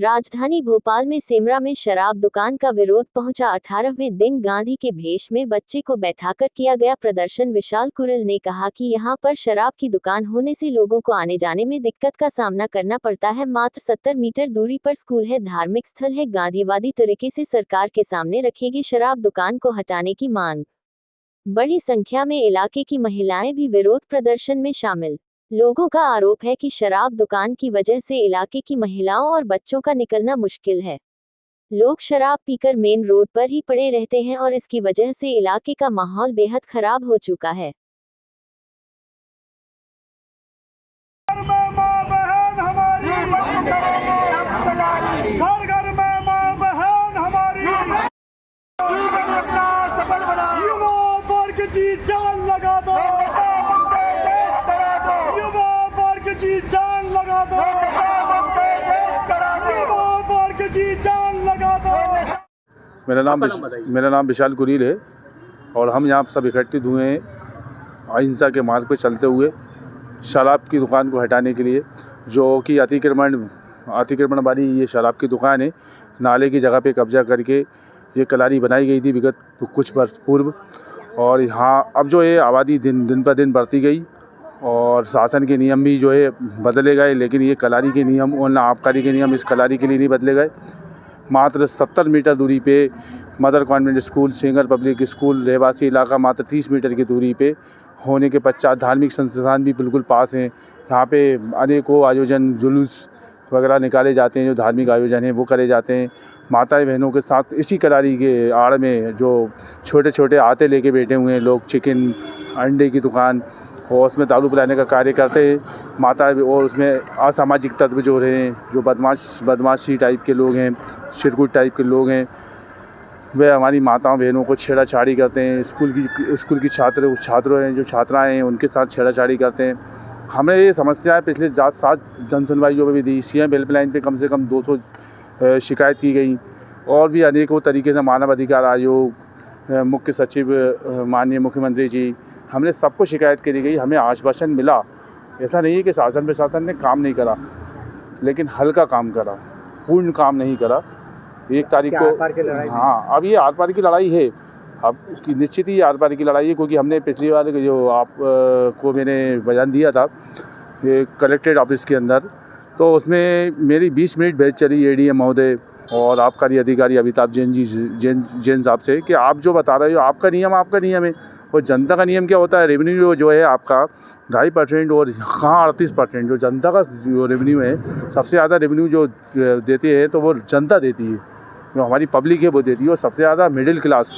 राजधानी भोपाल में सेमरा में शराब दुकान का विरोध पहुंचा। 18वें दिन गांधी के भेष में बच्चे को बैठाकर किया गया प्रदर्शन। विशाल कुरल ने कहा कि यहां पर शराब की दुकान होने से लोगों को आने जाने में दिक्कत का सामना करना पड़ता है। मात्र 70 मीटर दूरी पर स्कूल है, धार्मिक स्थल है। गांधीवादी तरीके से सरकार के सामने रखेगी शराब दुकान को हटाने की मांग। बड़ी संख्या में इलाके की महिलाएं भी विरोध प्रदर्शन में शामिल। लोगों का आरोप है कि शराब दुकान की वजह से इलाके की महिलाओं और बच्चों का निकलना मुश्किल है। लोग शराब पीकर मेन रोड पर ही पड़े रहते हैं और इसकी वजह से इलाके का माहौल बेहद खराब हो चुका है। मेरा नाम विशाल कुरील है और हम यहाँ सब इकट्ठित हुए हैं अहिंसा के मार्ग पर चलते हुए शराब की दुकान को हटाने के लिए, जो कि अतिक्रमण वाली ये शराब की दुकान है। नाले की जगह पे कब्जा करके ये कलारी बनाई गई थी विगत कुछ वर्ष पूर्व, और यहाँ अब जो है आबादी दिन पर दिन बढ़ती गई और शासन के नियम भी जो है बदले गए, लेकिन ये कलारी के नियम और ना आबकारी के नियम इस कलारी के लिए नहीं बदले गए। मात्र 70 मीटर दूरी पे mother convent school, singer public school, रहवासी इलाका मात्र 30 मीटर की दूरी पे होने के पश्चात धार्मिक संस्थान भी बिल्कुल पास हैं। यहाँ पे अनेकों आयोजन, जुलूस वगैरह निकाले जाते हैं, जो धार्मिक आयोजन हैं वो करे जाते हैं। माताएं बहनों के साथ इसी कलारी के आड़ में जो छोटे छोटे आते लेके बैठे हुए हैं लोग, चिकन अंडे की दुकान और उसमें दारू पिलाने का कार्य करते हैं माता, और उसमें असामाजिक तत्व जो रहे हैं, जो बदमाशी टाइप के लोग हैं, शिरकुट टाइप के लोग हैं, वे हमारी माताओं बहनों को छेड़ाछाड़ी करते हैं। स्कूल की छात्रों हैं, जो छात्राएं हैं, उनके साथ छेड़ाछाड़ी करते हैं। हमें ये समस्याएं पिछले 7 जन सुनवाइयों में भी दी। CM हेल्पलाइन पे कम से कम 200 शिकायत की गई और भी अनेकों तरीके से मानव अधिकार आयोग, मुख्य सचिव, माननीय मुख्यमंत्री जी, हमने सबको शिकायत करी गई। हमें आश्वासन मिला, ऐसा नहीं है कि शासन प्रशासन ने काम नहीं करा, लेकिन हल्का काम करा, पूर्ण काम नहीं करा। 1 तारीख को हाँ, अब ये आर पार की लड़ाई है। अब निश्चित ही आर पार की लड़ाई है, क्योंकि हमने पिछली बार जो आप को मैंने बयान दिया था ये कलेक्ट्रेट ऑफिस के अंदर, तो उसमें मेरी 20 मिनट बहस चली ADM महोदय और आबकारी अधिकारी अमिताभ जैन साहब से कि आप जो बता रहे हो आपका नियम है, और जनता का नियम क्या होता है। रेवेन्यू जो है आपका 2.5% और कहाँ 38%, जो जनता का जो रेवेन्यू है, सबसे ज़्यादा रेवेन्यू जो देते हैं तो वो जनता देती है, जो हमारी पब्लिक है वो देती है, और सबसे ज़्यादा मिडिल क्लास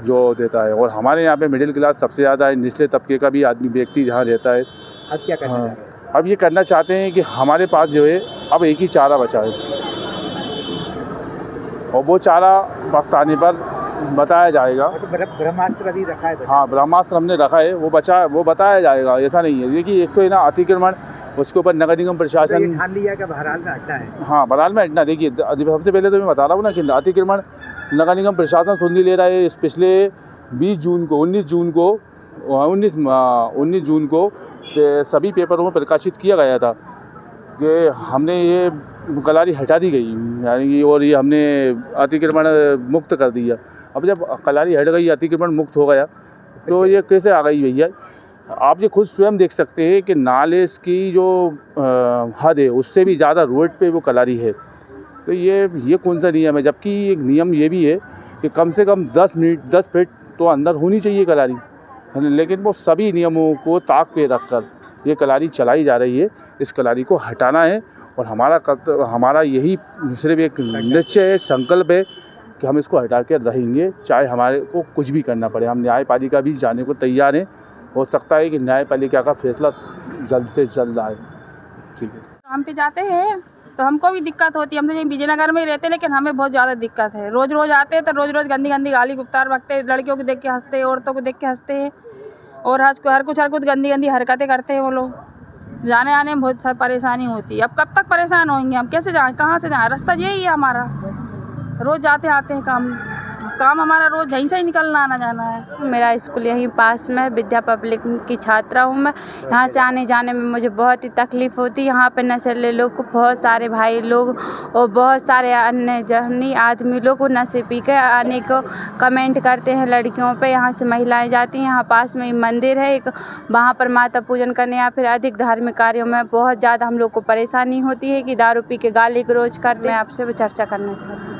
जो देता है। और हमारे यहाँ पे मिडिल क्लास सबसे ज़्यादा है, निचले तबके का भी आदमी व्यक्ति जहाँ रहता है। अब क्या करना चाह रहे हैं? अब ये करना चाहते हैं कि हमारे पास जो है अब एक ही चारा बचा है, और वो चारा वक्त आने पर बताया जाएगा। तो ब्रह्मास्त्र अभी रखा है? हाँ, ब्रह्मास्त्र हमने रखा है, वो बताया जाएगा। ऐसा नहीं है देखिए, एक तो है ना अतिक्रमण, उसके ऊपर नगर निगम प्रशासन ठान लिया कि बहरहाल में हटना है। हाँ, बहरहाल में हटना। देखिए, सबसे पहले तो मैं बता रहा हूँ ना कि अतिक्रमण नगर निगम प्रशासन सुन ले रहा है। इस पिछले 19 जून को सभी पेपरों में प्रकाशित किया गया था कि हमने ये कलारी हटा दी गई, यानी और ये हमने अतिक्रमण मुक्त कर दिया। अब जब कलारी हट गई, अतिक्रमण मुक्त हो गया, तो ये कैसे आ गई भैया? आप ये खुद स्वयं देख सकते हैं कि नाले की जो हद है उससे भी ज़्यादा रोड पे वो कलारी है। तो ये कौन सा नियम है? जबकि एक नियम ये भी है कि कम से कम 10 फीट तो अंदर होनी चाहिए कलारी, लेकिन वो सभी नियमों को ताक पे रखकर ये कलारी चलाई जा रही है। इस कलारी को हटाना है, और हमारा यही सिर्फ एक निश्चय है, संकल्प है कि हम इसको हटा कर रहेंगे, चाहे हमारे को कुछ भी करना पड़े। हम न्यायपालिका भी जाने को तैयार हैं। हो सकता है कि न्यायपालिका का फैसला जल्द से जल्द आए। ठीक है। काम पे जाते हैं तो हमको भी दिक्कत होती है। हम तो यहीं विजयनगर में ही रहते हैं, लेकिन हमें बहुत ज़्यादा दिक्कत है। रोज़ आते हैं तो रोज़ गंदी गाली गुप्तार बकते, लड़कियों को देख के हंसते हैं, औरतों को देख के हंसते हैं, और हर कुछ गंदी हरकतें करते हैं वो लोग। जाने आने में बहुत सारी परेशानी होती है। अब कब तक परेशान होंगे हम? कैसे जाएँ, कहाँ से जाएँ? रास्ता यही है हमारा, रोज़ जाते आते हैं काम काम हमारा रोज यहीं से ही निकलना आना जाना है। मेरा स्कूल यहीं पास में विद्या पब्लिक की छात्रा हूँ मैं। यहाँ से आने जाने में मुझे बहुत ही तकलीफ़ होती है। यहाँ पे नशेले लोग को बहुत सारे भाई लोग और बहुत सारे अन्य जहनी आदमी लोग को नशे पी के आने को कमेंट करते हैं लड़कियों पे। यहाँ से महिलाएं जाती हैं, यहाँ पास में ही मंदिर है एक, वहाँ पर माता पूजन करने या फिर अधिक धार्मिक कार्यों में बहुत ज़्यादा हम लोग को परेशानी होती है कि दारू पी के गाली गलौज करते हैं। आपसे चर्चा करना चाहती हूँ।